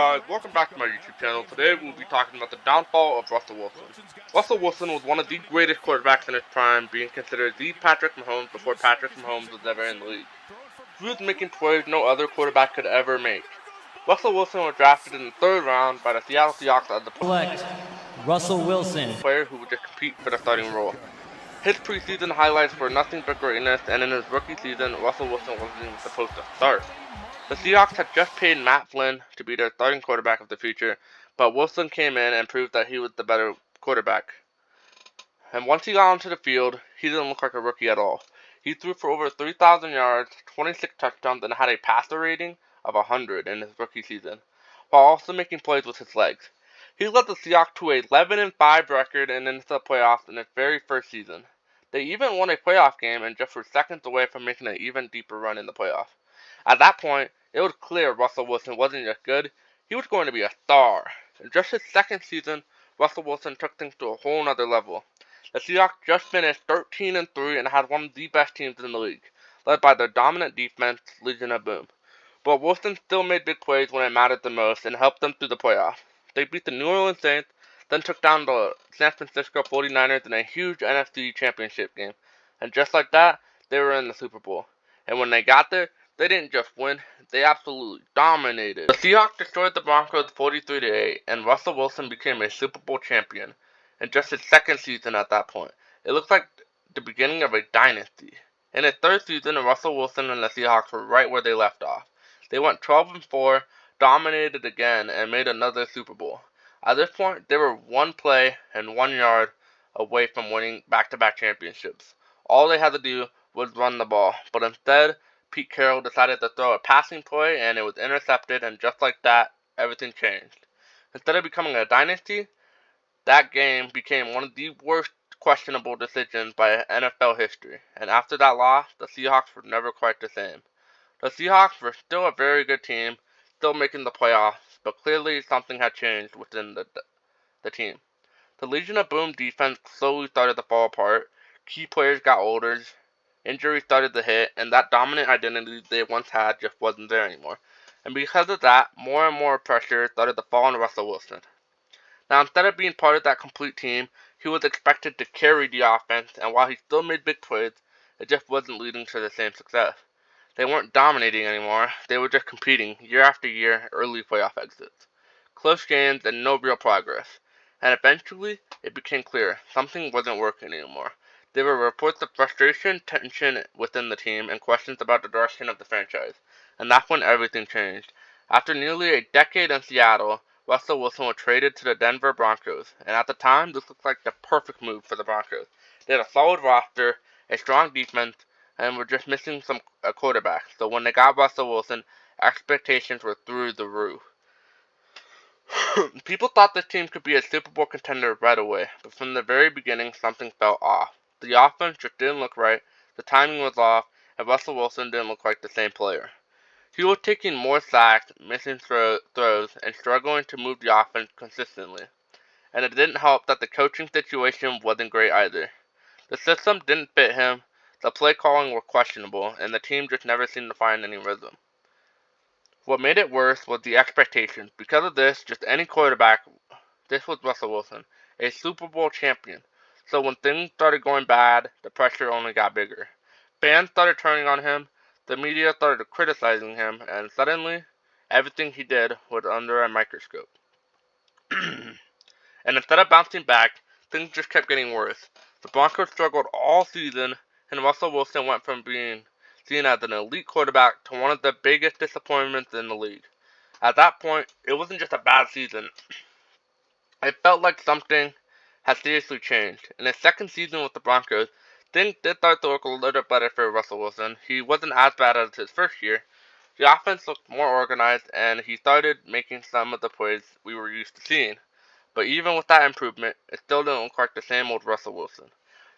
guys, welcome back to my YouTube channel. Today we'll be talking about the downfall of Russell Wilson. Russell Wilson was one of the greatest quarterbacks in his prime, being considered the Patrick Mahomes before Patrick Mahomes was ever in the league. He was making plays no other quarterback could ever make. Russell Wilson was drafted in the 3rd round by the Seattle Seahawks as the Russell Wilson, player who would just compete for the starting role. His preseason highlights were nothing but greatness, and in his rookie season, Russell Wilson wasn't even supposed to start. The Seahawks had just paid Matt Flynn to be their starting quarterback of the future, but Wilson came in and proved that he was the better quarterback. And once he got onto the field, he didn't look like a rookie at all. He threw for over 3,000 yards, 26 touchdowns, and had a passer rating of 100 in his rookie season, while also making plays with his legs. He led the Seahawks to a 11-5 record and into the playoffs in his very first season. They even won a playoff game and just were seconds away from making an even deeper run in the playoffs. At that point, it was clear Russell Wilson wasn't just good, he was going to be a star. In just his second season, Russell Wilson took things to a whole nother level. The Seahawks just finished 13-3 and had one of the best teams in the league, led by their dominant defense, Legion of Boom. But Wilson still made big plays when it mattered the most and helped them through the playoffs. They beat the New Orleans Saints, then took down the San Francisco 49ers in a huge NFC championship game. And just like that, they were in the Super Bowl. And when they got there, they didn't just win, they absolutely dominated. The Seahawks destroyed the Broncos 43-8, and Russell Wilson became a Super Bowl champion in just his second season at that point. It looked like the beginning of a dynasty. In his third season, Russell Wilson and the Seahawks were right where they left off. They went 12-4, dominated again, and made another Super Bowl. At this point, they were one play and 1 yard away from winning back-to-back championships. All they had to do was run the ball, but instead, Pete Carroll decided to throw a passing play, and it was intercepted, and just like that, everything changed. Instead of becoming a dynasty, that game became one of the worst questionable decisions by NFL history, and after that loss, the Seahawks were never quite the same. The Seahawks were still a very good team, still making the playoffs, but clearly something had changed within the team. The Legion of Boom defense slowly started to fall apart, key players got older, injuries started to hit, and that dominant identity they once had just wasn't there anymore. And because of that, more and more pressure started to fall on Russell Wilson. Now, instead of being part of that complete team, he was expected to carry the offense, and while he still made big plays, it just wasn't leading to the same success. They weren't dominating anymore, they were just competing year after year, early playoff exits. Close games and no real progress. And eventually, it became clear something wasn't working anymore. There were reports of frustration, tension within the team, and questions about the direction of the franchise. And that's when everything changed. After nearly a decade in Seattle, Russell Wilson was traded to the Denver Broncos, and at the time, this looked like the perfect move for the Broncos. They had a solid roster, a strong defense, and were just missing a quarterback. So when they got Russell Wilson, expectations were through the roof. People thought this team could be a Super Bowl contender right away, but from the very beginning, something felt off. The offense just didn't look right, the timing was off, and Russell Wilson didn't look like the same player. He was taking more sacks, missing throws, and struggling to move the offense consistently. And it didn't help that the coaching situation wasn't great either. The system didn't fit him, the play calling were questionable, and the team just never seemed to find any rhythm. What made it worse was the expectations. Because of this, just any quarterback, this was Russell Wilson, a Super Bowl champion. So when things started going bad, the pressure only got bigger. Fans started turning on him, the media started criticizing him, and suddenly, everything he did was under a microscope. And instead of bouncing back, things just kept getting worse. The Broncos struggled all season, and Russell Wilson went from being seen as an elite quarterback to one of the biggest disappointments in the league. At that point, it wasn't just a bad season. It felt like something had seriously changed. In his second season with the Broncos, things did start to look a little better for Russell Wilson. He wasn't as bad as his first year. The offense looked more organized, and he started making some of the plays we were used to seeing. But even with that improvement, it still didn't look like the same old Russell Wilson.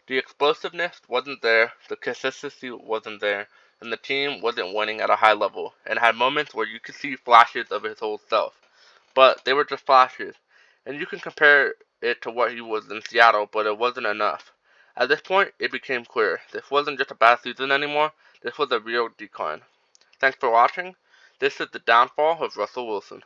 The explosiveness wasn't there, the consistency wasn't there, and the team wasn't winning at a high level, and had moments where you could see flashes of his old self. But they were just flashes, and you can compare it to what he was in Seattle, but it wasn't enough. At this point, it became clear. This wasn't just a bad season anymore, this was a real decline. Thanks for watching. This is the downfall of Russell Wilson.